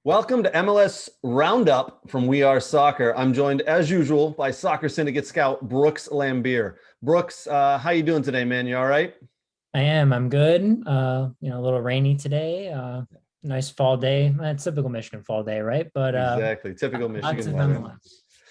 Welcome to MLS Roundup from We Are Soccer. I'm joined, as usual, by Soccer Syndicate scout Brooks Laimbeer. Brooks, how you doing today, man? You all right? I'm good. A little rainy today. Nice fall day. It's typical Michigan fall day, right? But Exactly. Typical lots Michigan of weather. MLS.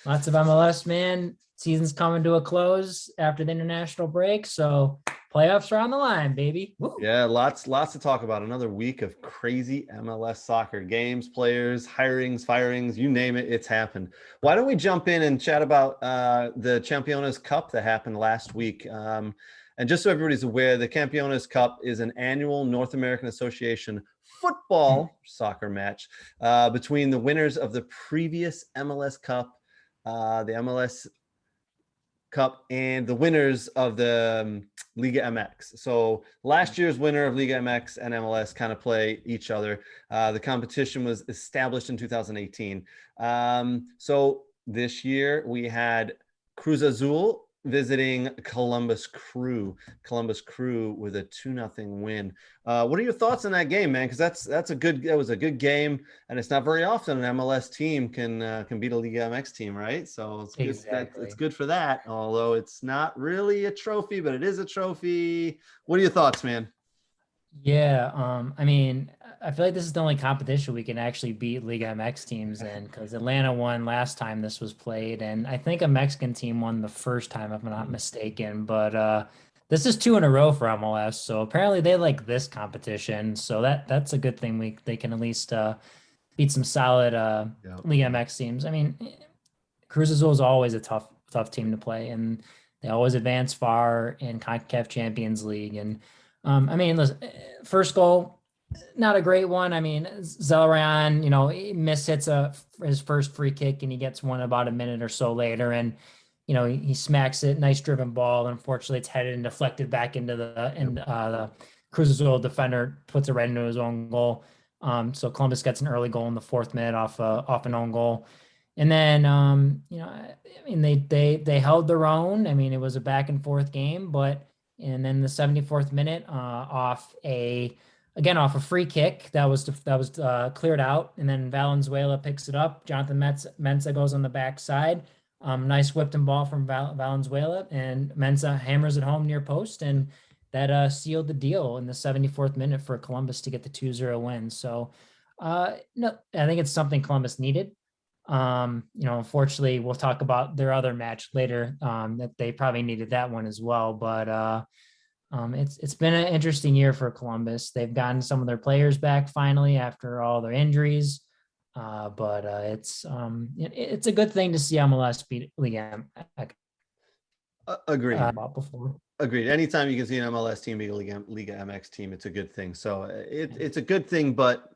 Lots of MLS, man. Season's coming to a close after the international break, so playoffs are on the line, baby. Woo. Yeah, lots to talk about. Another week of crazy MLS soccer games, players, hirings, firings, you name it, it's happened. Why don't we jump in and chat about the Campeones Cup that happened last week? And just so everybody's aware, the Campeones Cup is an annual North American Association football soccer match between the winners of the previous MLS Cup, the MLS Cup, and the winners of the Liga MX. So last year's winner of Liga MX and MLS kind of play each other. The competition was established in 2018. So this year we had Cruz Azul visiting Columbus Crew. Columbus Crew with a 2-0 win. What are your thoughts on that game, man? Because that was a good game, and it's not very often an MLS team can beat a Liga MX team, right? So it's good. Exactly. It's good for that. Although it's not really a trophy, but it is a trophy. What are your thoughts, man? Yeah, I feel like this is the only competition we can actually beat Liga MX teams in because Atlanta won last time this was played, and I think a Mexican team won the first time, if I'm not mistaken. But this is two in a row for MLS, so apparently they like this competition. So that's a good thing. They can at least beat some solid Yeah. Liga MX teams. I mean, Cruz Azul is always a tough team to play, and they always advance far in CONCACAF Champions League. And listen, first goal, not a great one. I mean, Zelarayan, he hits his first free kick, and he gets one about a minute or so later, and he smacks it. Nice driven ball. Unfortunately, it's headed and deflected back into the Cruz Azul defender puts it right into his own goal. So Columbus gets an early goal in the 4th minute off an own goal. And then, they held their own. I mean, it was a back and forth game, and then the 74th minute, off a free kick that was cleared out, and then Valenzuela picks it up. Jonathan Mensah goes on the backside. Nice whipped and ball from Valenzuela, and Mensah hammers it home near post, and that sealed the deal in the 74th minute for Columbus to get the 2-0 win. So, no, I think it's something Columbus needed. Unfortunately, we'll talk about their other match later, that they probably needed that one as well. But it's been an interesting year for Columbus. They've gotten some of their players back finally after all their injuries. But it's a good thing to see MLS beat Liga Agreed. before. Agreed. Anytime you can see an MLS team beat a Liga MX team, it's a good thing. So it's a good thing, but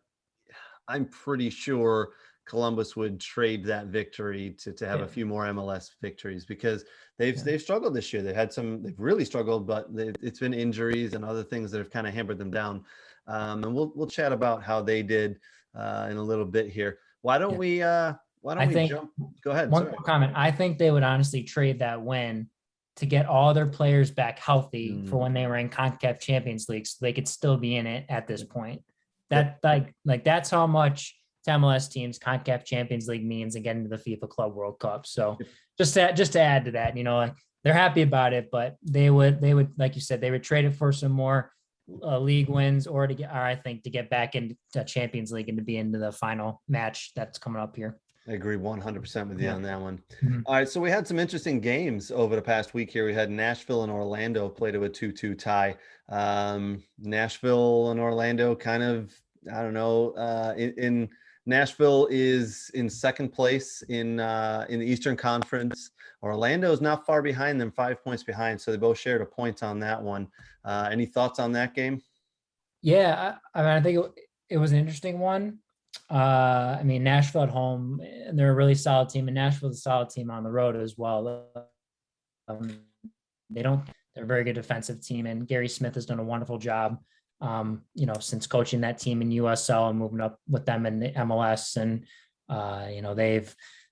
I'm pretty sure Columbus would trade that victory to have a few more MLS victories because they've struggled this year. They've really struggled, but it's been injuries and other things that have kind of hampered them down. And we'll chat about how they did in a little bit here. Why don't we jump? Go ahead. One more comment. I think they would honestly trade that win to get all their players back healthy for when they were in CONCACAF Champions League, so they could still be in it at this point. That that's how much to MLS teams CONCACAF Champions League means and getting to the FIFA Club World Cup. So just to add to that, they're happy about it, but they would like you said, they would trade it for some more league wins or I think to get back into Champions League and to be into the final match that's coming up here. I agree 100% with you on that one. Mm-hmm. All right, so we had some interesting games over the past week here. We had Nashville and Orlando played to a 2-2 tie. Nashville and Orlando kind of, I don't know, in Nashville is in second place in the Eastern Conference. Orlando is not far behind them, 5 points behind, so they both shared a point on that one. Any thoughts on that game? Yeah, I think it was an interesting one. Nashville at home, they're a really solid team, and Nashville's a solid team on the road as well. They're a very good defensive team, and Gary Smith has done a wonderful job, since coaching that team in USL and moving up with them in the MLS. And,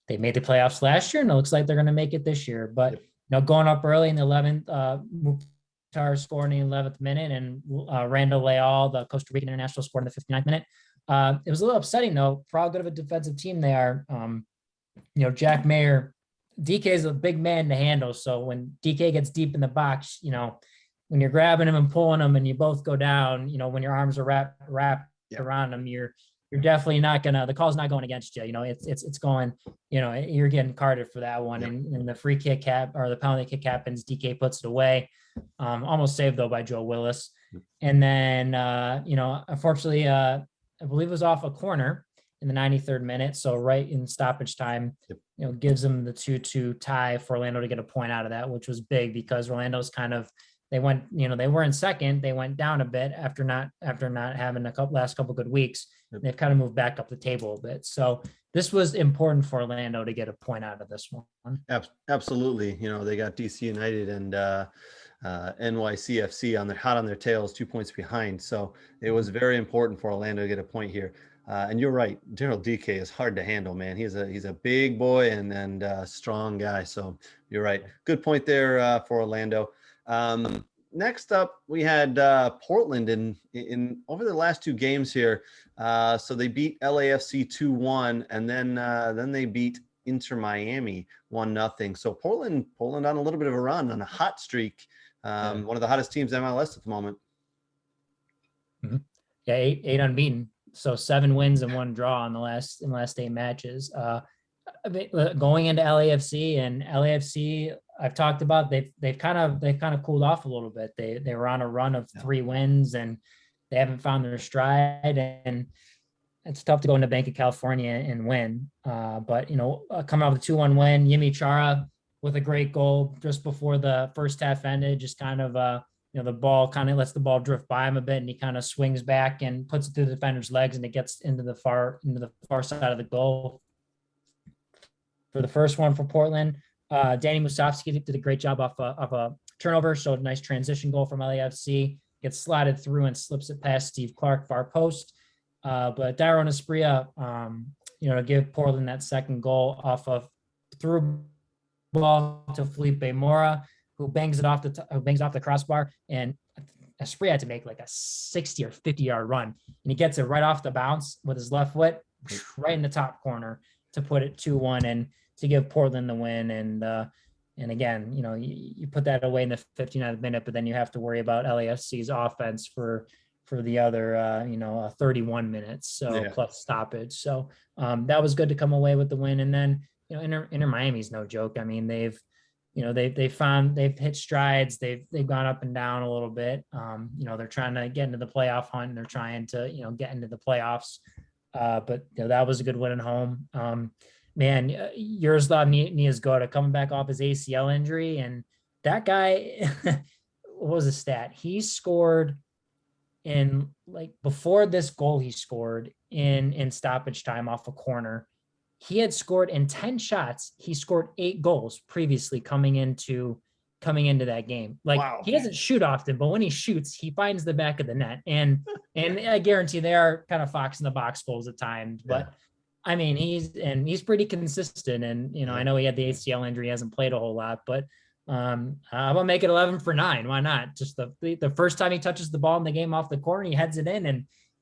they made the playoffs last year, and it looks like they're going to make it this year. But, going up early in the 11th, Mukhtar scored in the 11th minute, and Randall Leal, the Costa Rican international, scored in the 59th minute. It was a little upsetting though, for how good of a defensive team they are. Jack Mayer, DK is a big man to handle. So when DK gets deep in the box, when you're grabbing him and pulling him and you both go down, when your arms are wrapped around him, you're definitely not gonna, the call's not going against you. It's going, you're getting carded for that one. And the free kick or the penalty kick happens, DK puts it away. Almost saved though by Joe Willis. And then unfortunately, I believe it was off a corner in the 93rd minute. So right in stoppage time, gives them the 2-2 tie for Orlando to get a point out of that, which was big because Orlando's kind of, they went, they were in second, they went down a bit after not having last couple good weeks. They've kind of moved back up the table a bit. So this was important for Orlando to get a point out of this one. Absolutely. They got DC United and NYCFC hot on their tails, 2 points behind. So it was very important for Orlando to get a point here. And you're right, General DK is hard to handle, man. He's a big boy and strong guy. So you're right. Good point there for Orlando. Next up, we had Portland in over the last two games here. So they beat LAFC 2-1, and then they beat Inter Miami 1-0. So Portland on a little bit of a run, on a hot streak. One of the hottest teams in MLS at the moment. Mm-hmm. Yeah, eight unbeaten. So 7 wins and 1 draw in the last 8 matches. Going into LAFC, I've talked about, they've kind of cooled off a little bit. They were on a run of 3 wins and they haven't found their stride, and it's tough to go into Bank of California and win. But coming out with a 2-1 win, Yimi Chara with a great goal just before the first half ended, just kind of the ball kind of lets the ball drift by him a bit, and he kind of swings back and puts it through the defender's legs, and it gets into the far side of the goal. For the first one for Portland, Danny Musovski did a great job off a turnover, so a nice transition goal from LAFC. Gets slotted through and slips it past Steve Clark, far post. But Dairon Asprilla, to give Portland that second goal off of through ball to Felipe Mora, who bangs off the crossbar, and Asprilla had to make like a 60 or 50-yard run, and he gets it right off the bounce with his left foot, right in the top corner to put it 2-1 and to give Portland the win. And again, you put that away in the 59th minute, but then you have to worry about LAFC's offense for the other 31 minutes, so plus stoppage. So that was good to come away with the win. And then Inter Miami's no joke. I mean, they've hit strides. They've gone up and down a little bit. They're trying to get into the playoff hunt, and they're trying to get into the playoffs. But that was a good win at home. Man, Yaroslav Niezgoda coming back off his ACL injury, and that guy, what was the stat? He scored in, like, before this goal he scored in stoppage time off a corner. He had scored in 10 shots. He scored 8 goals previously coming into that game. Like, wow. He doesn't shoot often, but when he shoots, he finds the back of the net. And I guarantee they are kind of fox in the box goals at times, but I mean, he's pretty consistent. And, I know he had the ACL injury, he hasn't played a whole lot, but how about make it 11 for 9? Why not? Just the first time he touches the ball in the game off the corner, he heads it in,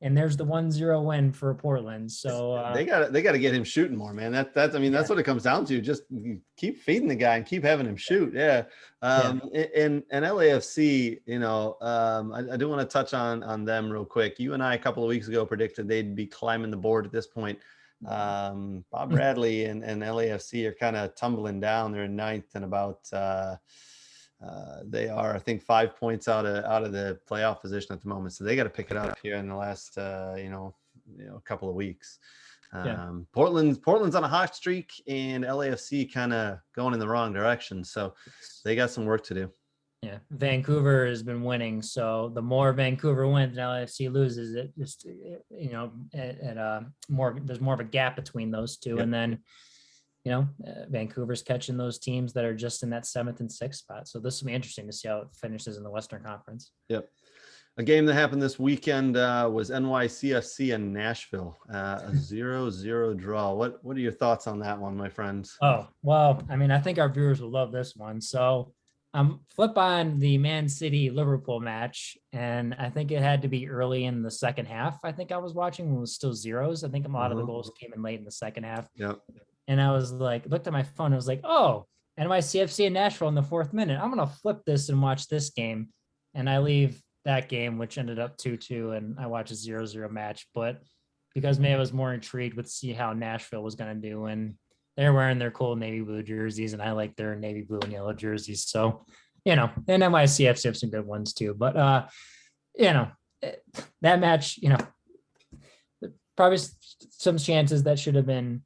and there's the 1-0 win for Portland. So they got to get him shooting more, man. That's what it comes down to. Just keep feeding the guy and keep having him shoot. And LAFC, I do want to touch on them real quick. You and I a couple of weeks ago predicted they'd be climbing the board at this point. Bob Bradley and LAFC are kind of tumbling down. They're in 9th and about they are, I think, 5 points out of the playoff position at the moment. So they got to pick it up here in the last couple of weeks. Portland's on a hot streak, and LAFC kind of going in the wrong direction. So they got some work to do. Yeah, Vancouver has been winning, so the more Vancouver wins and LAFC loses, it just there's more of a gap between those two, and then Vancouver's catching those teams that are just in that 7th and 6th spot. So this will be interesting to see how it finishes in the Western Conference. Yep. A game that happened this weekend was NYCFC and Nashville, a 0-0 draw. What are your thoughts on that one, my friends? Oh, well, I mean, I think our viewers will love this one. So flip on the Man City Liverpool match, and I think it had to be early in the second half. I think I was watching when it was still zeros. I think a lot of the goals came in late in the second half. Yep. And I was like, looked at my phone. I was like, oh, NYCFC in Nashville in the 4th minute. I'm gonna flip this and watch this game. And I leave that game, which ended up 2-2, and I watch a 0-0 match. But because maybe I was more intrigued with see how Nashville was gonna do, and they're wearing their cool navy blue jerseys, and I like their navy blue and yellow jerseys. So, and NYCFC have some good ones too. But that match, probably some chances that should have been,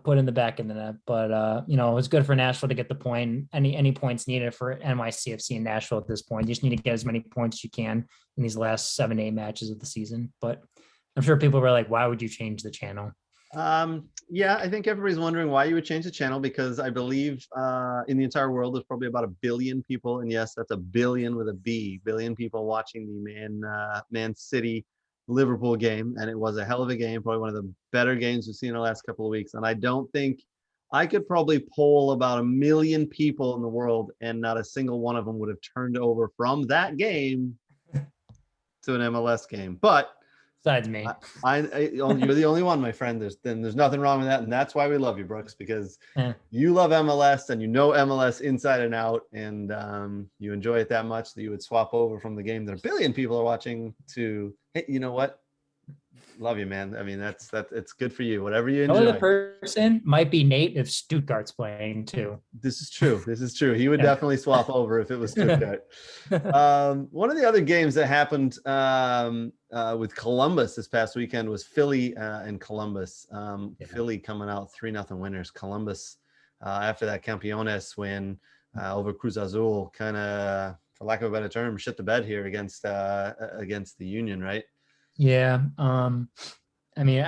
put in the back of the net. But it was good for Nashville to get the point. Any points needed for NYCFC in Nashville at this point. You just need to get as many points as you can in these last 7-8 matches of the season. But I'm sure people were like, why would you change the channel? Yeah, I think everybody's wondering why you would change the channel, because I believe in the entire world there's probably about 1 billion people, and yes, that's a billion with a B, billion people watching the Man City Liverpool game, and it was a hell of a game, probably one of the better games we've seen in the last couple of weeks. And I don't think I could probably poll about 1 million people in the world, and not a single one of them would have turned over from that game to an MLS game. But besides me, you're the only one, my friend. There's nothing wrong with that, and that's why we love you, Brooks, because you love MLS and you know MLS inside and out, and you enjoy it that much that you would swap over from the game that 1 billion people are watching to, hey, you know what? Love you, man. I mean, that's it's good for you. Whatever you enjoy. Another person might be Nate if Stuttgart's playing too. This is true. He would definitely swap over if it was Stuttgart. One of the other games that happened with Columbus this past weekend was Philly and Columbus. Philly coming out 3-0 winners. Columbus after that Campeones win over Cruz Azul, kind of, for lack of a better term, shit the bed here against the Union, right? Yeah. I mean,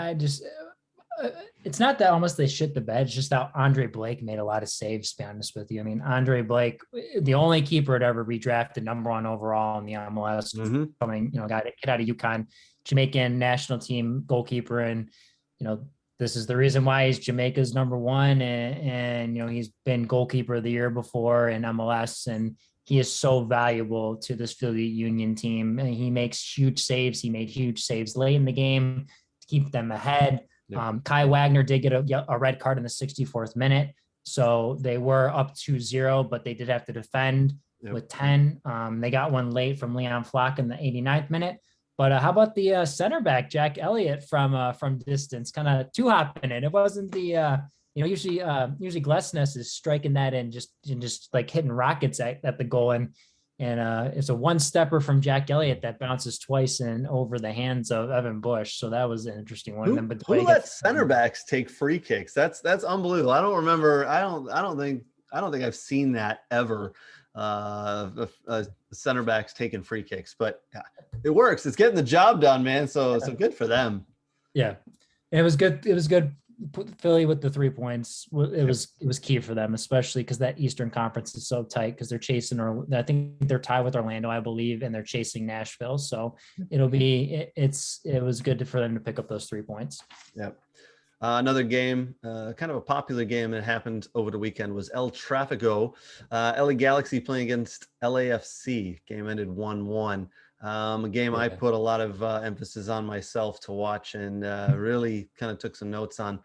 it's not that almost they shit the bed. It's just that Andre Blake made a lot of saves, to be honest with you. I mean, Andre Blake, the only keeper to ever be drafted #1 overall in the MLS, coming, kid out of UConn, Jamaican national team goalkeeper. And, this is the reason why he's Jamaica's #1. And he's been goalkeeper of the year before in MLS. And he is so valuable to this Philly Union team. And he makes huge saves. He made huge saves late in the game to keep them ahead. Yep. Kai Wagner did get a red card in the 64th minute. So they were up 2-0, but they did have to defend with 10. They got one late from Leon Flock in the 89th minute. But how about the center back, Jack Elliott, from distance, kind of two-hopping it? It wasn't the usually Glesnes is striking that in just like hitting rockets at the goal, and it's a one-stepper from Jack Elliott that bounces twice and over the hands of Evan Bush. So that was an interesting one. Who let center backs take free kicks? That's unbelievable. I don't remember. I don't think I've seen that ever. Center backs taking free kicks, but it works. It's getting the job done, man. So good for them. Yeah, it was good. It was good. Philly with the 3 points. It was key for them, especially because that Eastern Conference is so tight, because they're chasing, or I think they're tied with Orlando, I believe, and they're chasing Nashville. So it was good for them to pick up those 3 points. Yep. Another game, kind of a popular game that happened over the weekend, was El Tráfico. LA Galaxy playing against LAFC. Game ended 1-1. A game I put a lot of emphasis on myself to watch, and really kind of took some notes on.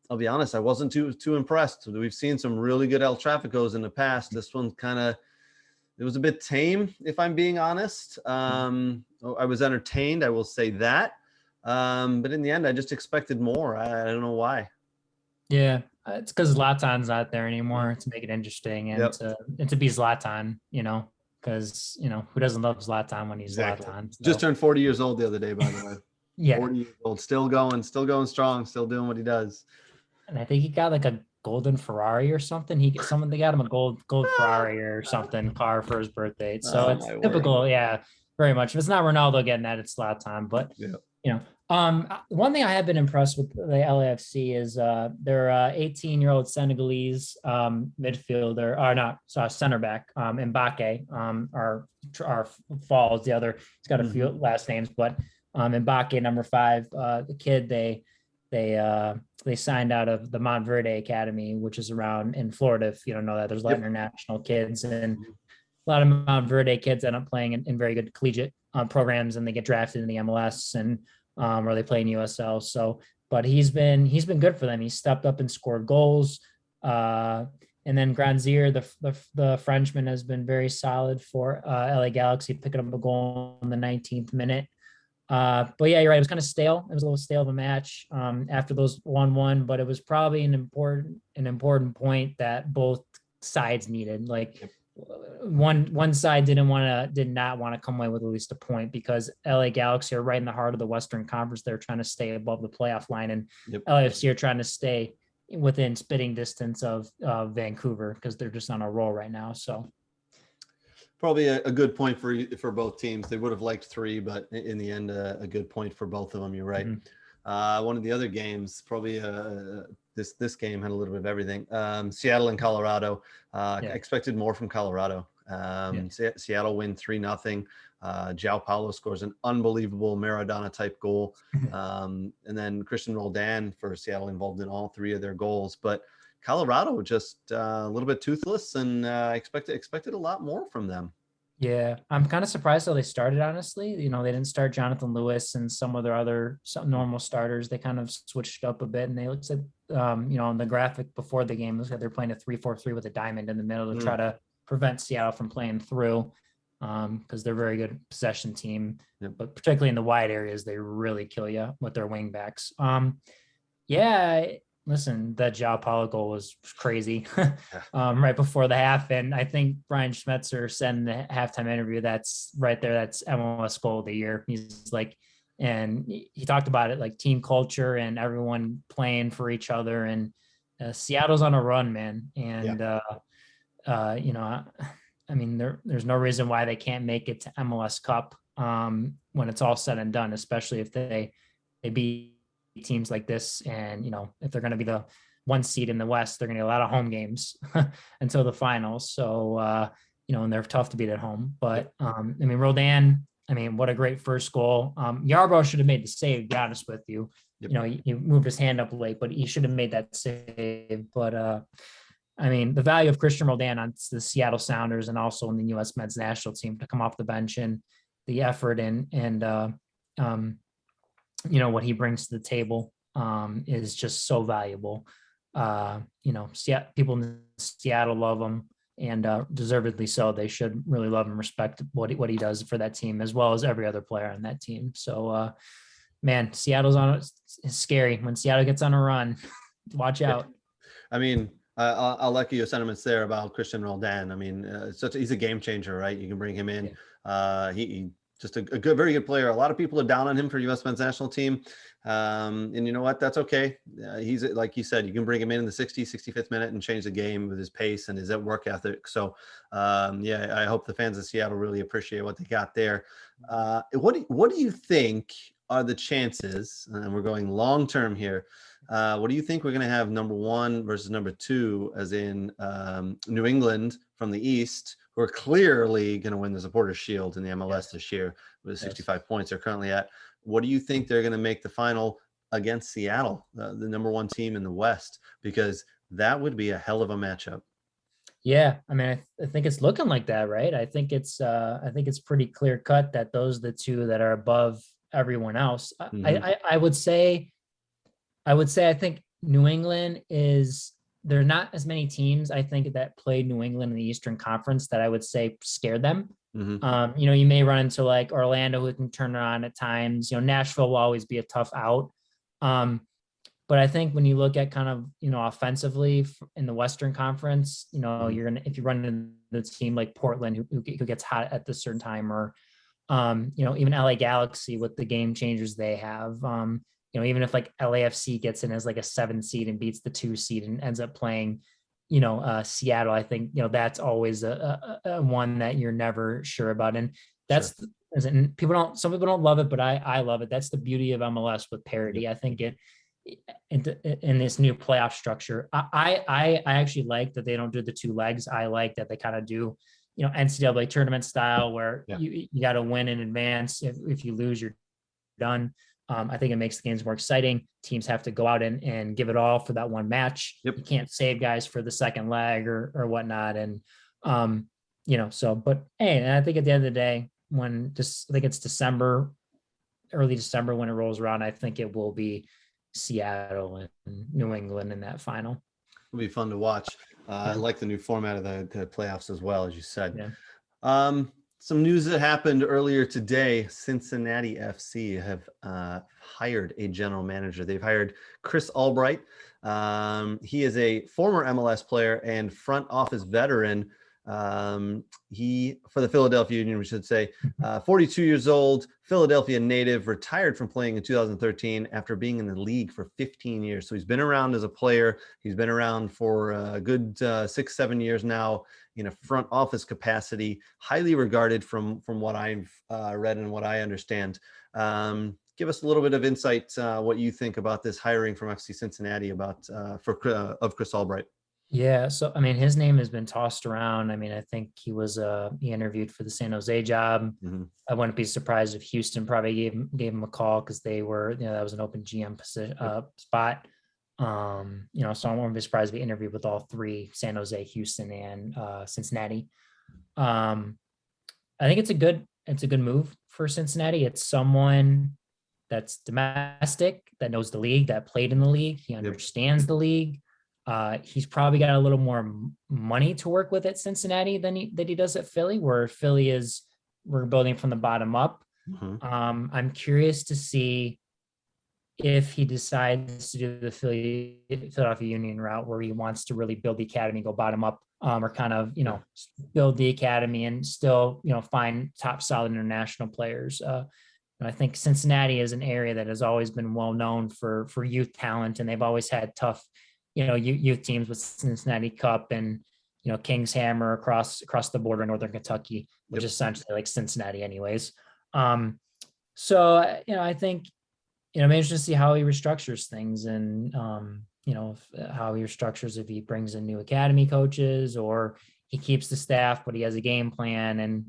I'll be honest, I wasn't too impressed. We've seen some really good El Tráficos in the past. This one it was a bit tame, if I'm being honest. I was entertained, I will say that. But in the end, I just expected more. I don't know why. Yeah, it's because Zlatan's not there anymore to make it interesting, and to be Zlatan, because who doesn't love Zlatan when he's Zlatan? So. Just turned 40 years old the other day, by the way. Yeah, 40 years old, still going strong, still doing what he does. And I think he got like a golden Ferrari or something. They got him a gold Ferrari or something car for his birthday. So it's typical, very much. If it's not Ronaldo getting that, it's Zlatan. But one thing I have been impressed with the LAFC is their 18-year-old Senegalese midfielder, or not, center back, Mbake, our Falls, the other. He's got a few last names, but Mbake, number 5, the kid, they they signed out of the Montverde Academy, which is around in Florida. If you don't know that, there's a lot of international kids, and a lot of Montverde kids end up playing in very good collegiate programs, and they get drafted in the MLS and or they play in USL. So, but he's been good for them. He stepped up and scored goals. And then Granzier, the Frenchman, has been very solid for LA Galaxy, picking up a goal in the 19th minute. But yeah, you're right. It was kind of stale. It was a little stale of a match after those 1-1, but it was probably an important point that both sides needed. Like one side did not want to come away with at least a point, because LA Galaxy are right in the heart of the Western Conference. They're trying to stay above the playoff line, and LAFC are trying to stay within spitting distance of Vancouver, because they're just on a roll right now. So probably a good point for both teams. They would have liked 3, but in the end, a good point for both of them. You're right. One of the other games, probably this game had a little bit of everything. Seattle and Colorado. I expected more from Colorado. Seattle win 3-0. João Paulo scores an unbelievable Maradona type goal. And then Christian Roldan for Seattle involved in all 3 of their goals. But Colorado just a little bit toothless, and expected a lot more from them. Yeah, I'm kind of surprised how they started, honestly. You know, they didn't start Jonathan Lewis and some of their some normal starters. They kind of switched up a bit, and they looked like, you know, on the graphic before the game, it looks like they're playing a 3-4-3 with a diamond in the middle to try to prevent Seattle from playing through, because they're a very good possession team. But particularly in the wide areas, they really kill you with their wing backs. Listen, that João Paulo goal was crazy right before the half. And I think Brian Schmetzer said in the halftime interview, that's right there, that's MLS goal of the year. He's like, and he talked about it like team culture and everyone playing for each other. And Seattle's on a run, man. And, you know, I mean, there's no reason why they can't make it to MLS Cup when it's all said and done, especially if they beat teams like this. And, you know, if they're going to be the 1 seed in the West, they're going to get a lot of home games until the finals. So, you know, and they're tough to beat at home. But, I mean, Roldan, I mean, what a great first goal. Yarbrough should have made the save, to be honest with you. You know, he moved his hand up late, but he should have made that save. But, I mean, the value of Christian Roldan on the Seattle Sounders and also in the U.S. men's national team to come off the bench, and the effort and you know, what he brings to the table is just so valuable. You know, people in Seattle love him, and deservedly so. They should really love and respect what he does for that team, as well as every other player on that team. So, man, Seattle's it's scary when Seattle gets on a run. Watch out. I mean, I'll echo your sentiments there about Christian Roldan. I mean, he's a game changer, right? You can bring him in. He just a good, very good player. A lot of people are down on him for U.S. men's national team. And you know what? That's okay. He's, like you said, you can bring him in the 65th minute and change the game with his pace and his work ethic. So, I hope the fans of Seattle really appreciate what they got there. What do you think are the chances, and we're going long-term here, what do you think we're going to have number 1 versus number 2, as in New England from the East, who are clearly going to win the Supporters' Shield in the MLS this year with 65 points they're currently at. What do you think they're going to make the final against Seattle, the number 1 team in the West? Because that would be a hell of a matchup. Yeah, I mean, I think it's looking like that, right? I think it's pretty clear cut that those are the 2 that are above everyone else. I would say I think New England is. There are not as many teams, I think, that play New England in the Eastern Conference that I would say scared them. You know, you may run into like Orlando, who can turn it on at times. You know, Nashville will always be a tough out. But I think when you look at kind of, you know, offensively in the Western Conference, you know, if you run into the team like Portland, who gets hot at this certain time, or, you know, even LA Galaxy with the game changers they have, you know, even if like LAFC gets in as like a 7 seed and beats the 2 seed and ends up playing, you know, Seattle, I think, you know, that's always a one that you're never sure about. And that's, some people don't love it, but I love it. That's the beauty of MLS with parity. I think in this new playoff structure, I actually like that they don't do the 2 legs. I like that they kind of do, you know, NCAA tournament style, where you got to win in advance. If you lose, you're done. I think it makes the games more exciting. Teams have to go out and give it all for that one match. Yep. You can't save guys for the second leg or whatnot. And, but hey, and I think at the end of the day, I think it's December, early December when it rolls around, I think it will be Seattle and New England in that final. It'll be fun to watch. I like the new format of the playoffs as well, as you said. Yeah. Some news that happened earlier today. Cincinnati FC have hired a general manager. They've hired Chris Albright. He is a former MLS player and front office veteran. He, for the Philadelphia Union, we should say, 42 years old, Philadelphia native, retired from playing in 2013 after being in the league for 15 years. So he's been around as a player. He's been around for a good 6-7 years now in a front office capacity, highly regarded from what I've read and what I understand. Give us a little bit of insight, what you think about this hiring from FC Cincinnati of Chris Albright. Yeah. So, I mean, his name has been tossed around. I mean, I think he interviewed for the San Jose job. Mm-hmm. I wouldn't be surprised if Houston probably gave him a call because they were, that was an open GM position, spot. So I won't be surprised if he interviewed with all three: San Jose, Houston, and Cincinnati. I think it's a good move for Cincinnati. It's someone that's domestic, that knows the league, that played in the league. He understands the league. He's probably got a little more money to work with at Cincinnati than he does at Philly, where Philly we're building from the bottom up. Mm-hmm. I'm curious to see if he decides to do the Philadelphia Union route, where he wants to really build the academy, go bottom up, or kind of, build the academy and still, find top solid international players. I think Cincinnati is an area that has always been well known for youth talent, and they've always had tough, youth teams with Cincinnati Cup and, King's Hammer across the border in Northern Kentucky, which is essentially like Cincinnati anyways. So, I think, I'm interested to see how he restructures things and, how he restructures, if he brings in new academy coaches or he keeps the staff, but he has a game plan. And,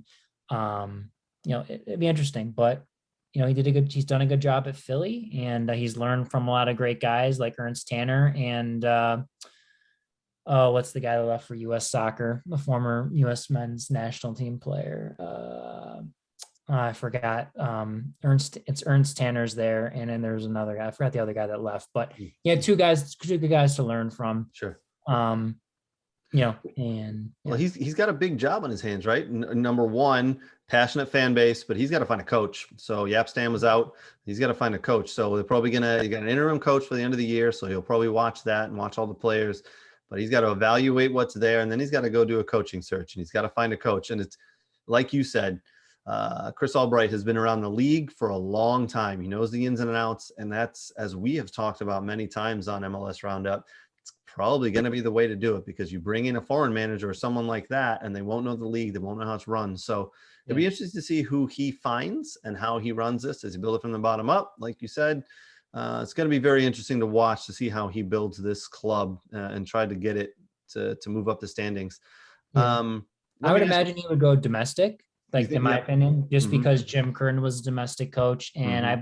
it'd be interesting, but he's done a good job at Philly, and he's learned from a lot of great guys like Ernst Tanner and what's the guy that left for U.S. Soccer, the former U.S. men's national team player. I forgot. Ernst Tanner's there, and then there's another guy. I forgot the other guy that left, but he had two good guys to learn from. Sure. Well, he's got a big job on his hands, right? Number one, passionate fan base, but he's got to find a coach. So Yapstam was out. He's got to find a coach. So they're probably you got an interim coach for the end of the year. So he'll probably watch that and watch all the players, but he's got to evaluate what's there. And then he's got to go do a coaching search, and he's got to find a coach. And it's like you said, Chris Albright has been around the league for a long time. He knows the ins and outs. And that's, as we have talked about many times on MLS Roundup, it's probably going to be the way to do it, because you bring in a foreign manager or someone like that and they won't know the league. They won't know how it's run. So it'll be interesting to see who he finds and how he runs this. Does he build it from the bottom up? Like you said, it's going to be very interesting to watch, to see how he builds this club and try to get it to move up the standings. I would imagine he would go domestic, in my opinion, just because Jim Curtin was a domestic coach. And I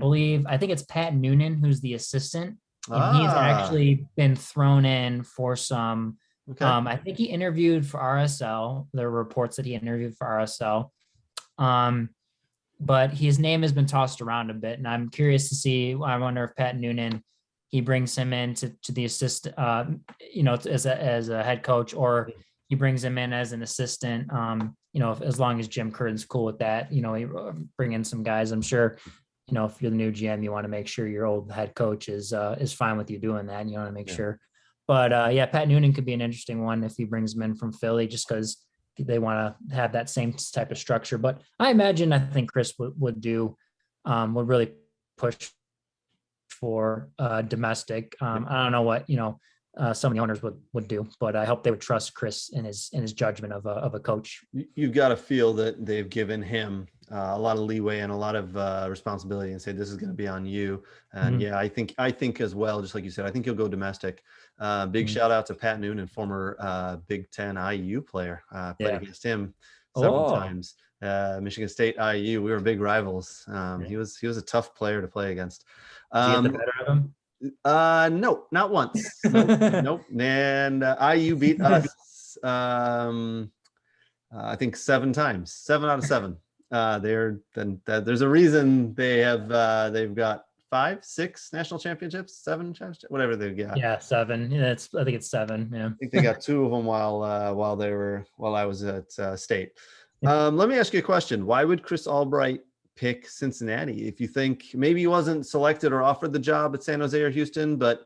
think it's Pat Noonan who's the assistant. And he's actually been thrown in for some, I think he interviewed for RSL. There were reports that he interviewed for RSL. But his name has been tossed around a bit, and I'm curious to see. I wonder if Pat Noonan, he brings him in to the assist, as a head coach, or he brings him in as an assistant. As long as Jim Curtin's cool with that, he bring in some guys. I'm sure, if you're the new GM, you want to make sure your old head coach is fine with you doing that, and you want to make sure. But Pat Noonan could be an interesting one if he brings him in from Philly, just because they want to have that same type of structure. But I think Chris would really push for domestic. I don't know what some of the owners would do, but I hope they would trust Chris in his judgment of a coach. You've got to feel that they've given him a lot of leeway and a lot of responsibility, and say this is going to be on you. And I think as well, just like you said, I think he'll go domestic. Big shout out to Pat Noonan, former Big Ten IU player. Played against him several times. Michigan State, IU. We were big rivals. He was a tough player to play against. Did you get the better of him? No, not once. Nope. And IU beat us. I think 7 times, 7 out of 7. There's a reason they've got 5, 6 national championships, 7 championships, whatever they've got. Yeah, 7. Yeah, I think it's 7. Yeah. I think they got 2 of them while I was at State. Let me ask you a question. Why would Chris Albright pick Cincinnati? If you think maybe he wasn't selected or offered the job at San Jose or Houston, but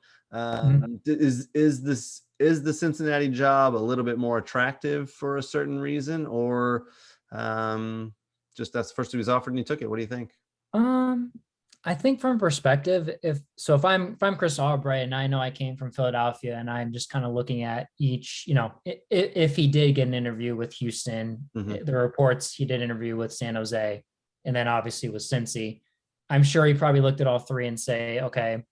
is the Cincinnati job a little bit more attractive for a certain reason, or just that's the first he was offered and he took it? What do you think? I think from perspective, if I'm Chris Albright and I know I came from Philadelphia and I'm just kind of looking at each, if he did get an interview with Houston, the reports he did interview with San Jose, and then obviously with Cincy, I'm sure he probably looked at all 3 and say, okay,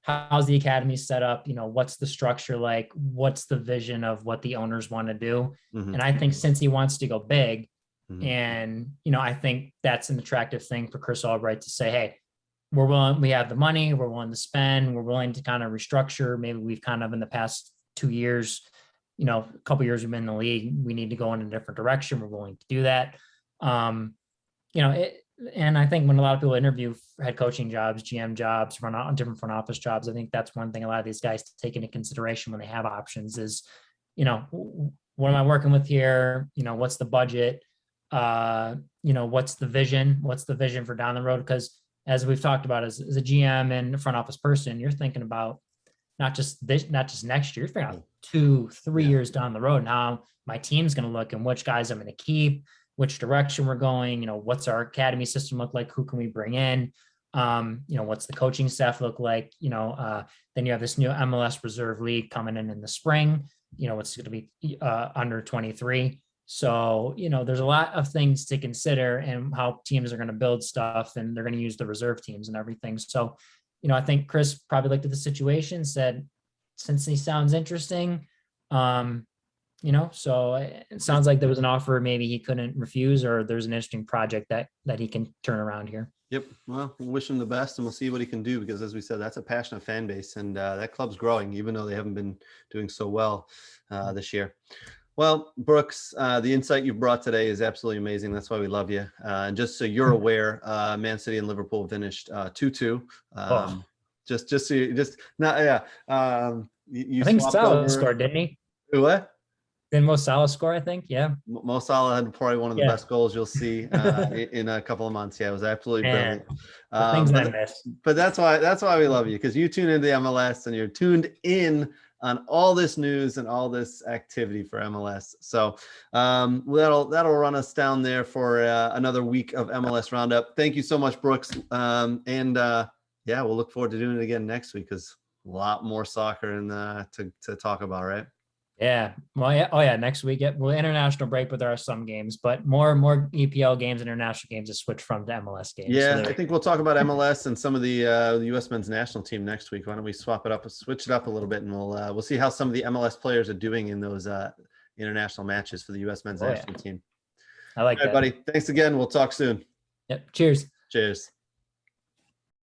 how's the academy set up? What's the structure like? What's the vision of what the owners want to do? And I think since he wants to go big, and I think that's an attractive thing for Chris Albright to say, hey, we have the money, we're willing to spend, we're willing to kind of restructure. Maybe we've kind of in the past 2 years, a couple years we've been in the league, we need to go in a different direction. We're willing to do that. And I think when a lot of people interview for head coaching jobs, GM jobs, different front office jobs, I think that's one thing a lot of these guys take into consideration when they have options is, what am I working with here? What's the budget? What's the vision? What's the vision for down the road? Because as we've talked about, as a GM and a front office person, you're thinking about not just next year, you're thinking about 2-3 years down the road and how my team's going to look and which guys I'm going to keep, which direction we're going, what's our academy system look like? Who can we bring in? What's the coaching staff look like? Then you have this new MLS reserve league coming in the spring, it's going to be under 23. So, there's a lot of things to consider and how teams are going to build stuff and they're going to use the reserve teams and everything. So, I think Chris probably looked at the situation, said, since he sounds interesting, so it sounds like there was an offer maybe he couldn't refuse, or there's an interesting project that he can turn around here. Yep. Well, we'll wish him the best and we'll see what he can do, because as we said, that's a passionate fan base, and that club's growing, even though they haven't been doing so well this year. Well, Brooks, the insight you've brought today is absolutely amazing. That's why we love you. And just so you're aware, Man City and Liverpool finished 2-2. Just so you I think Salah scored, didn't he? What? Then Mo Salah score, I think. Yeah. Mo Salah had probably one of the best goals you'll see in a couple of months. Yeah, it was absolutely brilliant. But that's why we love you, because you tune into the MLS and you're tuned in on all this news and all this activity for MLS. So that'll run us down there for another week of MLS Roundup. Thank you so much, Brooks. We'll look forward to doing it again next week, because a lot more soccer and to talk about, right? Yeah. Well, yeah. Oh yeah. Next week, international break, but there are some games, but more EPL games, international games to switch from to MLS games. Yeah. So I think we'll talk about MLS and some of the U.S. men's national team next week. Why don't we switch it up a little bit, and we'll see how some of the MLS players are doing in those international matches for the U.S. men's national team. I like that. All right, buddy. Thanks again. We'll talk soon. Yep. Cheers. Cheers.